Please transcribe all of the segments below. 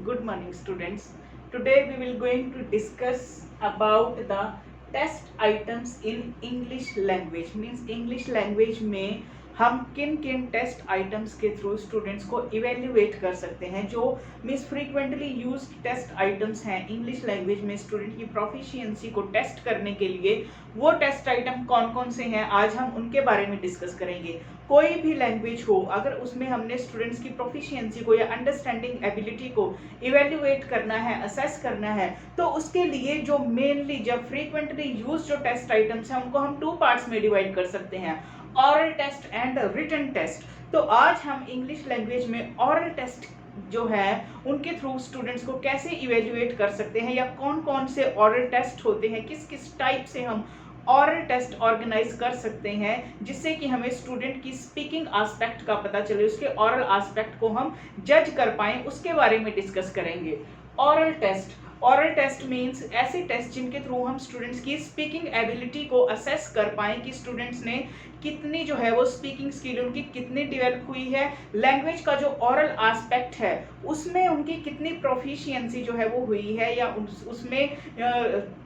Good morning, students. Today we will going to discuss about the test items in English language. Means English language में हम किन किन test items के through students को evaluate कर सकते हैं, जो means frequently use test items हैं इंग्लिश लैंग्वेज में स्टूडेंट की प्रोफिशिएंसी को टेस्ट करने के लिए। वो टेस्ट आइटम कौन कौन से हैं, आज हम उनके बारे में डिस्कस करेंगे। कोई भी लैंग्वेज हो, अगर उसमें हमने स्टूडेंट्स की प्रोफिशिएंसी को या अंडरस्टैंडिंग एबिलिटी को इवेल्युएट करना है, असेस करना है, तो उसके लिए जो मेनली जब फ्रीक्वेंटली यूज जो टेस्ट आइटम्स हैं उनको हम 2 पार्ट्स में डिवाइड कर सकते हैं, oral test and written test. तो आज हम इंग्लिश लैंग्वेज में ऑरल टेस्ट जो है उनके थ्रू स्टूडेंट्स को कैसे इवेल्युएट कर सकते हैं, या कौन कौन से ऑरल टेस्ट होते हैं, किस किस टाइप से हम ऑरल टेस्ट ऑर्गेनाइज कर सकते हैं, जिससे कि हमें स्टूडेंट की स्पीकिंग एस्पेक्ट का पता चले, उसके ऑरल एस्पेक्ट को हम जज कर पाएं, उसके बारे में डिस्कस करेंगे। ऑरल टेस्ट मींस ऐसे टेस्ट जिनके थ्रू हम स्टूडेंट्स की स्पीकिंग एबिलिटी को असेस कर पाएं कि स्टूडेंट्स ने कितनी जो है वो स्पीकिंग स्किल उनकी कितनी डेवलप हुई है, लैंग्वेज का जो ऑरल एस्पेक्ट है उसमें उनकी कितनी प्रोफिशिएंसी जो है वो हुई है, या उसमें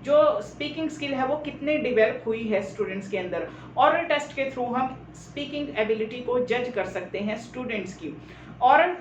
जो स्पीकिंग स्किल है वो कितनी डेवलप हुई है स्टूडेंट्स के अंदर। ऑरल टेस्ट के थ्रू हम स्पीकिंग एबिलिटी को जज कर सकते हैं स्टूडेंट्स की। ऑरल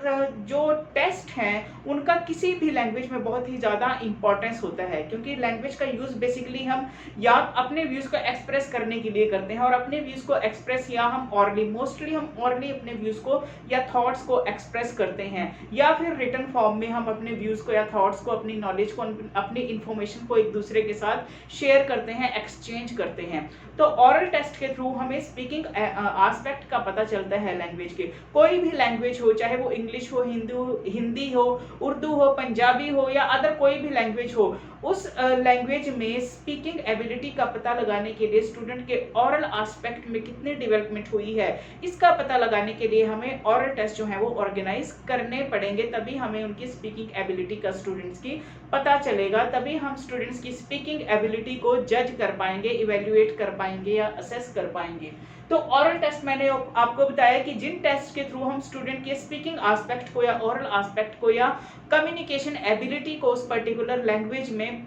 जो टेस्ट हैं उनका किसी भी लैंग्वेज में बहुत ही ज़्यादा इंपॉर्टेंस होता है, क्योंकि लैंग्वेज का यूज़ बेसिकली हम या अपने व्यूज़ को एक्सप्रेस करने के लिए करते हैं, और अपने व्यूज़ को एक्सप्रेस या हम ऑरली मोस्टली हम ऑरली अपने व्यूज़ को या थॉट्स को एक्सप्रेस करते हैं, या फिर रिटन फॉर्म में हम अपने व्यूज़ को या थॉट्स को, अपनी नॉलेज को, अपनी इंफॉर्मेशन को एक दूसरे के साथ शेयर करते हैं, एक्सचेंज करते हैं। तो ऑरल टेस्ट के थ्रू हमें स्पीकिंग एस्पेक्ट का पता चलता है लैंग्वेज के। कोई भी लैंग्वेज हो, चाहे वो इंग्लिश हो, हिंदी हो, उर्दू हो, पंजाबी हो, या अदर कोई भी लैंग्वेज हो, उस लैंग्वेज में स्पीकिंग एबिलिटी का पता लगाने के लिए स्टूडेंट के ऑरल एस्पेक्ट में कितनी डेवलपमेंट हुई है, इसका पता लगाने के लिए हमें ऑरल टेस्ट जो है वो ऑर्गेनाइज करने पड़ेंगे, तभी हमें उनकी स्पीकिंग एबिलिटी का स्टूडेंट्स की पता चलेगा, तभी हम स्टूडेंट्स की स्पीकिंग एबिलिटी को जज कर पाएंगे, इवेल्युएट कर पाएंगे या असेस कर पाएंगे। तो ऑरल टेस्ट मैंने आपको बताया कि जिन टेस्ट के थ्रू हम स्टूडेंट के स्पीकिंग एस्पेक्ट को या ऑरल एस्पेक्ट को या कम्युनिकेशन एबिलिटी को उस पर्टिकुलर लैंग्वेज में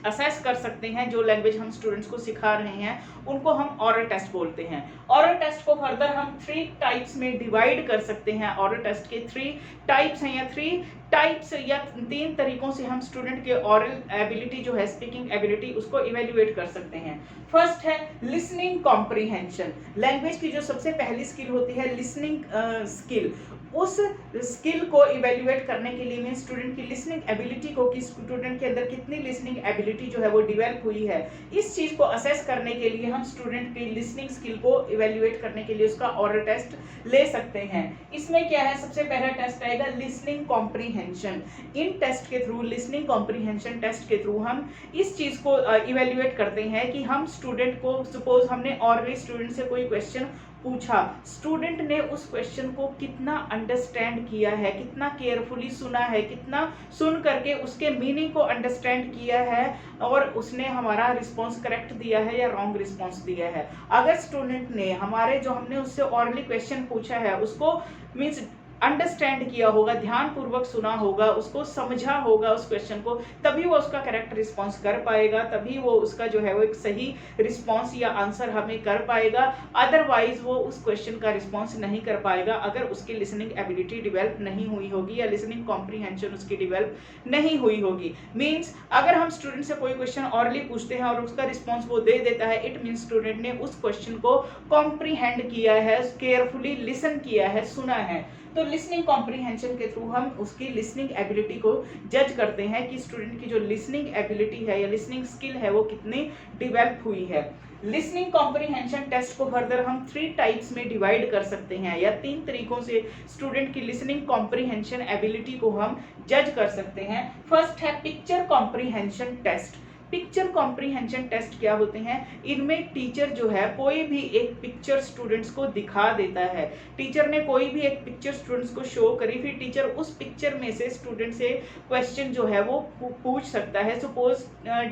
असेस कर सकते हैं, जो लैंग्वेज हम स्टूडेंट्स को सिखा रहे हैं उनको हम ऑरल टेस्ट बोलते हैं। ऑरल टेस्ट को फर्दर हम 3 टाइप्स में डिवाइड कर सकते हैं। ऑरल टेस्ट के 3 टाइप्स हैं, या 3 टाइप्स या 3 तरीकों से हम स्टूडेंट के ऑरल एबिलिटी जो है, स्पीकिंग एबिलिटी, उसको इवेल्युएट कर सकते हैं। फर्स्ट है लिसनिंग कॉम्प्रिहेंशन। लैंग्वेज की जो सबसे पहली स्किल होती है लिसनिंग स्किल, उस स्किल को इवेल्युएट करने के लिए मैं स्टूडेंट की लिसनिंग एबिलिटी को, कि स्टूडेंट के अंदर कितनी लिसनिंग एबिलिटी जो है वो डेवलप हुई है, इस चीज को असेस करने के लिए हम स्टूडेंट की लिसनिंग स्किल को इवेल्युएट करने के लिए उसका ऑरल टेस्ट ले सकते हैं। इसमें क्या है, सबसे पहला टेस्ट आएगा लिसनिंग कॉम्प्रिहेंशन। इन टेस्ट के थ्रू, लिसनिंग कॉम्प्रिहेंशन टेस्ट के थ्रू हम इस चीज को इवेल्युएट करते हैं कि हम स्टूडेंट को, सपोज हमने ऑरली स्टूडेंट से कोई क्वेश्चन पूछा, स्टूडेंट ने उस क्वेश्चन को कितना अंडरस्टैंड किया है, कितना केयरफुली सुना है, कितना सुन करके उसके मीनिंग को अंडरस्टैंड किया है, और उसने हमारा रिस्पॉन्स करेक्ट दिया है या रॉन्ग रिस्पॉन्स दिया है। अगर स्टूडेंट ने हमारे जो हमने उससे ऑरली क्वेश्चन पूछा है उसको मीन्स अंडरस्टैंड किया होगा, ध्यान पूर्वक सुना होगा, उसको समझा होगा उस क्वेश्चन को, तभी वो उसका करेक्ट रिस्पॉन्स कर पाएगा, तभी वो उसका जो है वो एक सही रिस्पॉन्स या आंसर हमें कर पाएगा। अदरवाइज वो उस क्वेश्चन का रिस्पॉन्स नहीं कर पाएगा अगर उसकी लिसनिंग एबिलिटी डेवलप नहीं हुई होगी या लिसनिंग कॉम्प्रिहेंशन उसकी डेवलप नहीं हुई होगी। मीन्स अगर हम स्टूडेंट से कोई क्वेश्चन ऑरली पूछते हैं और उसका रिस्पॉन्स वो दे देता है, इट मीन्स स्टूडेंट ने उस क्वेश्चन को कॉम्प्रिहेंड किया है, केयरफुली लिसन किया है, सुना है। तो लिसनिंग कॉम्प्रिहेंशन के थ्रू हम उसकी लिसनिंग एबिलिटी को जज करते हैं कि स्टूडेंट की जो लिसनिंग एबिलिटी है या लिसनिंग स्किल है वो कितनी डेवलप हुई है। लिसनिंग कॉम्प्रिहेंशन टेस्ट को फर्दर हम 3 टाइप्स में डिवाइड कर सकते हैं, या 3 तरीकों से स्टूडेंट की लिसनिंग कॉम्प्रिहेंशन एबिलिटी को हम जज कर सकते हैं। फर्स्ट है picture comprehension test. Picture comprehension test क्या होते हैं, इनमें टीचर जो है कोई भी एक पिक्चर स्टूडेंट्स को दिखा देता है। टीचर ने कोई भी एक पिक्चर स्टूडेंट्स को शो करी, फिर टीचर उस पिक्चर में से स्टूडेंट से क्वेश्चन जो है वो पूछ सकता है। सपोज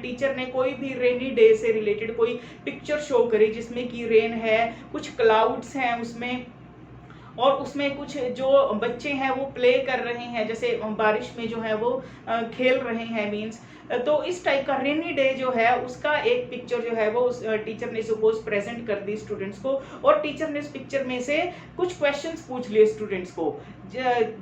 टीचर ने कोई भी रेनी डे से रिलेटेड कोई पिक्चर शो करी जिसमें कि रेन है, कुछ क्लाउड्स हैं उसमें, और उसमें कुछ जो बच्चे हैं वो प्ले कर रहे हैं, जैसे बारिश में जो है वो खेल रहे हैं मीन्स, तो इस टाइप का रेनी डे जो है उसका एक पिक्चर जो है वो उस टीचर ने सपोज प्रेजेंट कर दी स्टूडेंट्स को, और टीचर ने इस पिक्चर में से कुछ क्वेश्चंस पूछ लिए स्टूडेंट्स को।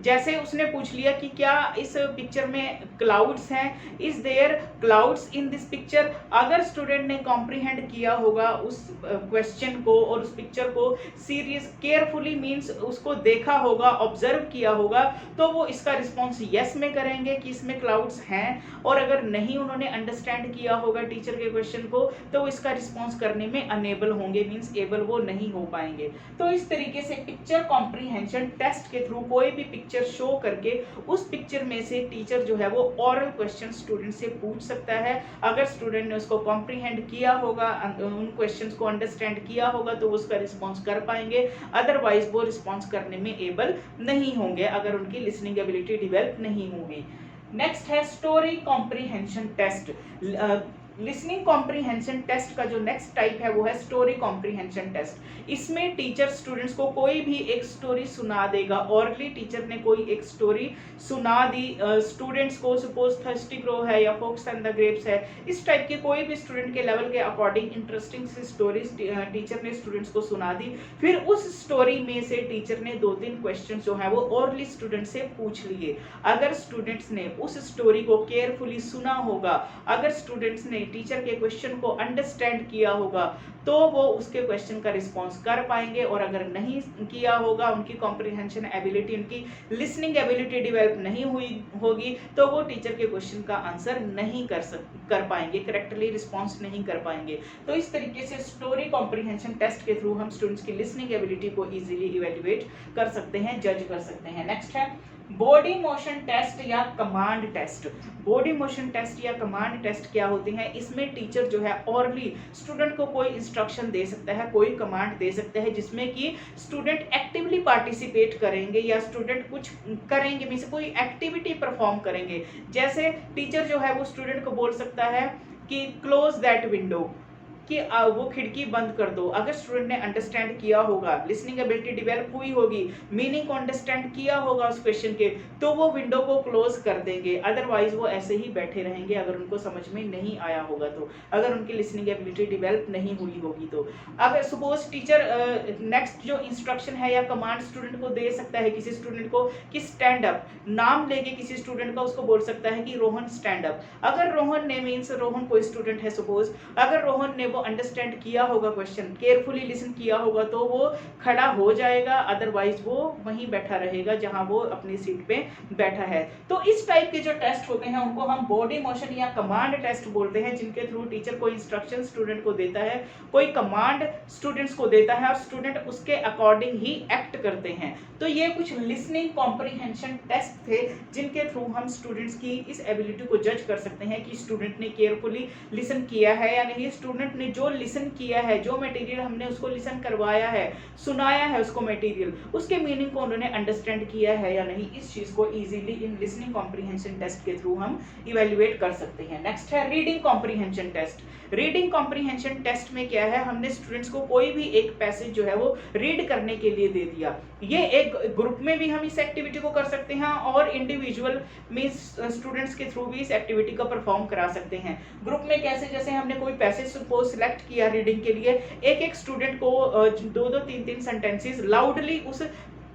जैसे उसने पूछ लिया कि क्या इस पिक्चर में क्लाउड्स हैं, is there clouds in this picture. अगर स्टूडेंट ने कॉम्प्रीहेंड किया होगा उस क्वेश्चन को और उस पिक्चर को सीरियस केयरफुली मीन्स उसको देखा होगा, ऑब्जर्व किया होगा, तो वो इसका रिस्पॉन्स यस में करेंगे कि इसमें क्लाउड्स हैं। और अगर नहीं उन्होंने अंडरस्टैंड किया होगा टीचर के क्वेश्चन को, तो वो इसका रिस्पॉन्स करने में अनेबल होंगे, मीन्स एबल वो नहीं हो पाएंगे। तो इस तरीके से पिक्चर कॉम्प्रीहेंशन टेस्ट के थ्रू कोई भी पिक्चर शो करके उस पिक्चर में से टीचर जो है वो ऑरल क्वेश्चन स्टूडेंट से पूछ सकता है। अगर स्टूडेंट ने उसको कॉम्प्रीहेंड किया होगा, उन क्वेश्चंस को अंडरस्टैंड किया होगा, तो वो उसका रिस्पॉन्स कर पाएंगे, अदरवाइज वो रिस्पॉन्स करने में एबल नहीं होंगे अगर उनकी लिसनिंग एबिलिटी डेवलप नहीं होगी। नेक्स्ट है story comprehension test. Listening comprehension test का जो नेक्स्ट टाइप है वो है स्टोरी कॉम्प्रीहेंशन टेस्ट। इसमें टीचर स्टूडेंट्स को कोई भी एक स्टोरी सुना देगा, ऑरली टीचर ने कोई एक स्टोरी सुना दी स्टूडेंट्स को, सपोज थर्स्टी क्रो है या फॉक्स एंड द ग्रेप्स है, इस टाइप के कोई भी स्टूडेंट के लेवल के अकॉर्डिंग इंटरेस्टिंग सी स्टोरीज टीचर ने स्टूडेंट्स को सुना दी। फिर उस स्टोरी में से टीचर ने 2-3 क्वेश्चन जो है वो ऑरली स्टूडेंट से पूछ लिए। अगर स्टूडेंट्स ने उस स्टोरी को केयरफुली सुना होगा, अगर स्टूडेंट्स ने टीचर के क्वेश्चन को अंडरस्टैंड किया होगा, तो वो उसके क्वेश्चन का रिस्पॉन्स कर पाएंगे। और अगर नहीं किया होगा, उनकी कॉम्प्रीहेंशन एबिलिटी, उनकी लिसनिंग एबिलिटी डेवलप नहीं हुई होगी, तो वो टीचर के क्वेश्चन का आंसर नहीं कर पाएंगे, करेक्टली रिस्पॉन्स नहीं कर पाएंगे। तो इस तरीके से स्टोरी कॉम्प्रीहेंशन टेस्ट के थ्रू हम स्टूडेंट्स की लिसनिंग एबिलिटी को इजीली इवेल्युएट कर सकते हैं, जज कर सकते हैं। नेक्स्ट है बॉडी मोशन टेस्ट या command test. Body motion test या कमांड टेस्ट क्या होते हैं? इसमें टीचर जो है ऑरली स्टूडेंट को कोई इंस्ट्रक्शन दे सकता है, कोई कमांड दे सकता है, जिसमें कि स्टूडेंट एक्टिवली पार्टिसिपेट करेंगे या स्टूडेंट कुछ करेंगे, मींस कोई एक्टिविटी परफॉर्म करेंगे। जैसे टीचर जो है वो स्टूडेंट को बोल सकता है कि क्लोज दैट विंडो, कि वो खिड़की बंद कर दो। अगर स्टूडेंट ने अंडरस्टैंड किया होगा, लिसनिंग एबिलिटी डेवलप हुई होगी, मीनिंग को अंडरस्टैंड किया होगा उस क्वेश्चन के, तो वो विंडो को क्लोज कर देंगे। अदरवाइज वो ऐसे ही बैठे रहेंगे अगर उनको समझ में नहीं आया होगा, तो अगर उनकी लिसनिंग एबिलिटी डेवलप नहीं हुई होगी तो। अगर सपोज टीचर नेक्स्ट जो इंस्ट्रक्शन है या कमांड स्टूडेंट को दे सकता है, किसी स्टूडेंट को कि स्टैंड अप, नाम लेके किसी स्टूडेंट का उसको बोल सकता है कि रोहन स्टैंड अप। अगर रोहन ने, मीन्स रोहन कोई स्टूडेंट है सपोज, अगर रोहन ने वो अंडरस्टैंड किया होगा, क्वेश्चन केयरफुली लिसन किया होगा, तो वो खड़ा हो जाएगा, अदरवाइज वो वहीं बैठा रहेगा जहां वो अपनी सीट पे बैठा है। तो इस टाइप के जो टेस्ट होते हैं उनको हम बॉडी मोशन या कमांड टेस्ट बोलते हैं, जिनके थ्रू टीचर कोई इंस्ट्रक्शन स्टूडेंट को देता है, कोई कमांड स्टूडेंट्स को देता है और स्टूडेंट उसके अकॉर्डिंग ही एक्ट करते हैं। तो ये कुछ लिसनिंग कॉम्प्रीहेंशन टेस्ट थे जिनके थ्रू हम स्टूडेंट्स की इस एबिलिटी को जज कर सकते हैं कि स्टूडेंट ने केयरफुली लिसन किया है या नहीं, स्टूडेंट ने जो लिसन किया है, जो मटेरियल हमने उसको लिसन करवाया है, सुनाया है उसको मटेरियल, उसके मीनिंग को उन्होंने अंडरस्टैंड किया है या नहीं, इस चीज को इजीली इन लिसनिंग कॉम्प्रीहेंशन टेस्ट के थ्रू हम इवेल्युएट कर सकते हैं। नेक्स्ट है reading comprehension test. Reading comprehension test में क्या है, हमने स्टूडेंट्स को कोई भी एक पैसेज जो है वो रीड करने के लिए दे दिया। ये एक ग्रुप में भी हम इस एक्टिविटी को कर सकते हैं और इंडिविजुअल में स्टूडेंट्स के थ्रू भी इस एक्टिविटी को परफॉर्म करा सकते हैं। ग्रुप में कैसे, जैसे हमने कोई पैसेज को सिलेक्ट किया रीडिंग के लिए, एक एक स्टूडेंट को 2-2 3-3 सेंटेंसेस लाउडली उस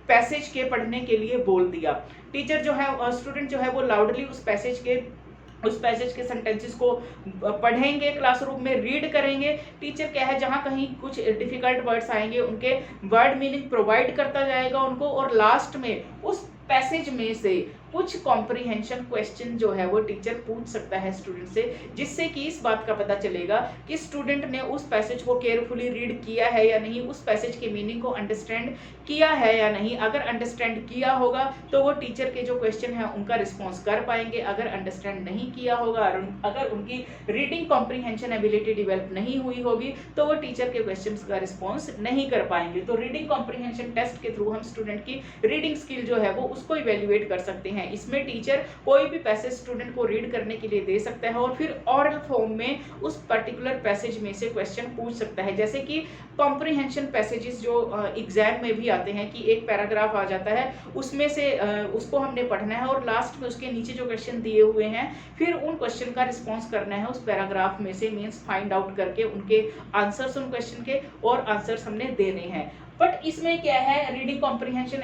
पैसेज के पढ़ने के लिए बोल दिया। टीचर जो है, स्टूडेंट जो है वो लाउडली उस पैसेज के सेंटेंसेस को पढ़ेंगे, क्लासरूम में रीड करेंगे। टीचर क्या है, जहां कहीं कुछ डिफिकल्ट वर्ड्स आएंगे उनके वर्ड मीनिंग प्रोवाइड करता जाएगा उनको, और लास्ट में उस पैसेज में से कुछ कॉम्प्रीहेंशन क्वेश्चन जो है वो टीचर पूछ सकता है स्टूडेंट से, जिससे कि इस बात का पता चलेगा कि स्टूडेंट ने उस पैसेज को केयरफुली रीड किया है या नहीं, उस पैसेज के मीनिंग को अंडरस्टैंड किया है या नहीं। अगर अंडरस्टैंड किया होगा तो वो टीचर के जो क्वेश्चन है उनका रिस्पॉन्स कर पाएंगे। अगर अंडरस्टैंड नहीं किया होगा, अगर उनकी रीडिंग कॉम्प्रीहेंशन एबिलिटी डेवलप नहीं हुई होगी, तो वो टीचर के क्वेश्चन का रिस्पॉन्स नहीं कर पाएंगे। तो रीडिंग कॉम्प्रीहेंशन टेस्ट के थ्रू हम स्टूडेंट की रीडिंग स्किल जो है वो उसको इवेल्युएट कर सकते हैं। हैं। इसमें टीचर कोई भी पैसेज स्टूडेंट को रीड करने के लिए दे सकता है और फिर ऑरल फॉर्म में उस पर्टिकुलर पैसेज में से क्वेश्चन पूछ सकता है। जैसे कि कॉम्प्रिहेंशन पैसेजेस जो एग्जाम में भी आते हैं कि एक पैराग्राफ आ जाता है, उसमें से उसको हमने पढ़ना है और लास्ट में उसके नीचे जो क्वेश्चन दिए हुए हैं फिर उन क्वेश्चन का रिस्पॉन्स करना है उस पैराग्राफ में से, मीन्स फाइंड आउट करके उनके आंसर्स उन क्वेश्चन के और आंसर्स हमने देने हैं। बट इसमें क्या है, रीडिंग कॉम्प्रिहेंशन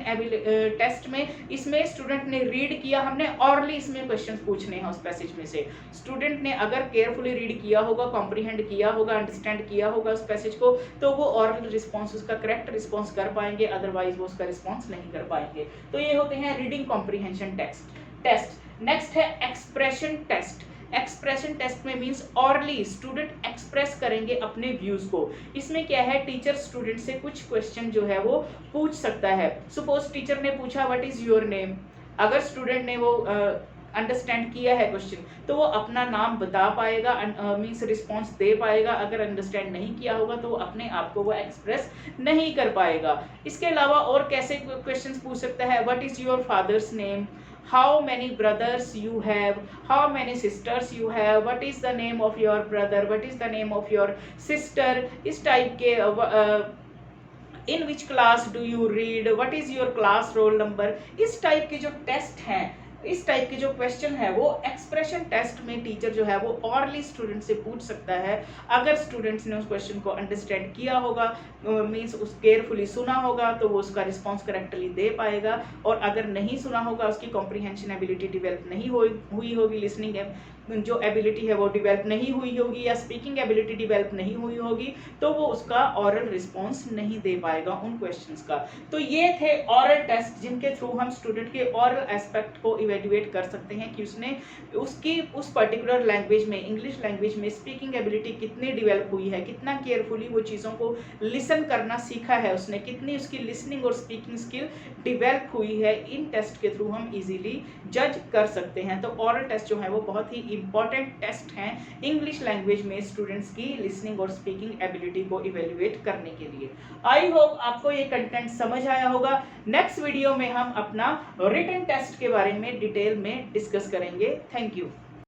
टेस्ट में इसमें स्टूडेंट ने रीड किया, हमने ऑरली इसमें क्वेश्चंस पूछने हैं उस पैसेज में से। स्टूडेंट ने अगर केयरफुली रीड किया होगा, कॉम्प्रिहेंड किया होगा, अंडरस्टैंड किया होगा उस पैसेज को, तो वो ऑरल रिस्पॉन्स, उसका करेक्ट रिस्पॉन्स कर पाएंगे, अदरवाइज वो उसका रिस्पॉन्स नहीं कर पाएंगे। तो ये होते हैं रीडिंग कॉम्प्रिहेंशन टेस्ट। नेक्स्ट है एक्सप्रेशन टेस्ट। एक्सप्रेशन टेस्ट में मींस ऑरली स्टूडेंट एक्सप्रेस करेंगे अपने व्यूज को। इसमें क्या है, टीचर स्टूडेंट से कुछ क्वेश्चन जो है वो पूछ सकता है। सपोज टीचर ने पूछा व्हाट इज योर नेम, अगर स्टूडेंट ने वो अंडरस्टैंड किया है क्वेश्चन तो वो अपना नाम बता पाएगा, मींस रिस्पॉन्स दे पाएगा। अगर अंडरस्टैंड नहीं किया होगा तो वो अपने आप को वो एक्सप्रेस नहीं कर पाएगा। इसके अलावा और कैसे क्वेश्चन पूछ सकता है, what is your father's name, how many brothers you have, how many sisters you have, what is the name of your brother, what is the name of your sister, इस टाइप के in which class do you read, what is your class roll number, इस type के जो test हैं, इस type के जो question है वो एक्सप्रेशन टेस्ट में टीचर जो है वो ऑरली स्टूडेंट से पूछ सकता है। अगर स्टूडेंट्स ने उस क्वेश्चन को अंडरस्टैंड किया होगा, मींस उस केयरफुली सुना होगा, तो वो उसका रिस्पॉन्स करेक्टली दे पाएगा। और अगर नहीं सुना होगा, उसकी कॉम्प्रिहेंशन एबिलिटी डेवलप नहीं हुई होगी, लिसनिंग जो एबिलिटी है वो डेवलप नहीं हुई होगी, या स्पीकिंग एबिलिटी डेवलप नहीं हुई होगी, तो वो उसका ऑरल रिस्पॉन्स नहीं दे पाएगा उन क्वेश्चंस का। तो ये थे ऑरल टेस्ट जिनके थ्रू हम स्टूडेंट के ऑरल एस्पेक्ट को इवेल्युएट कर सकते हैं कि उसने उसकी उस पर्टिकुलर लैंग्वेज में, इंग्लिश लैंग्वेज में स्पीकिंग एबिलिटी कितनी डेवलप हुई है, कितना केयरफुली वो चीज़ों को लिसन करना सीखा है उसने, कितनी उसकी लिसनिंग और स्पीकिंग स्किल डेवलप हुई है। इन टेस्ट के थ्रू हम इजीली जज कर सकते हैं। तो ऑरल टेस्ट जो है वो बहुत ही इंपॉर्टेंट टेस्ट हैं इंग्लिश लैंग्वेज में स्टूडेंट्स की लिसनिंग और स्पीकिंग एबिलिटी को इवेल्युएट करने के लिए। आई होप आपको ये कंटेंट समझ आया होगा। नेक्स्ट वीडियो में हम अपना रिटन टेस्ट के बारे में डिटेल में डिस्कस करेंगे। Thank you.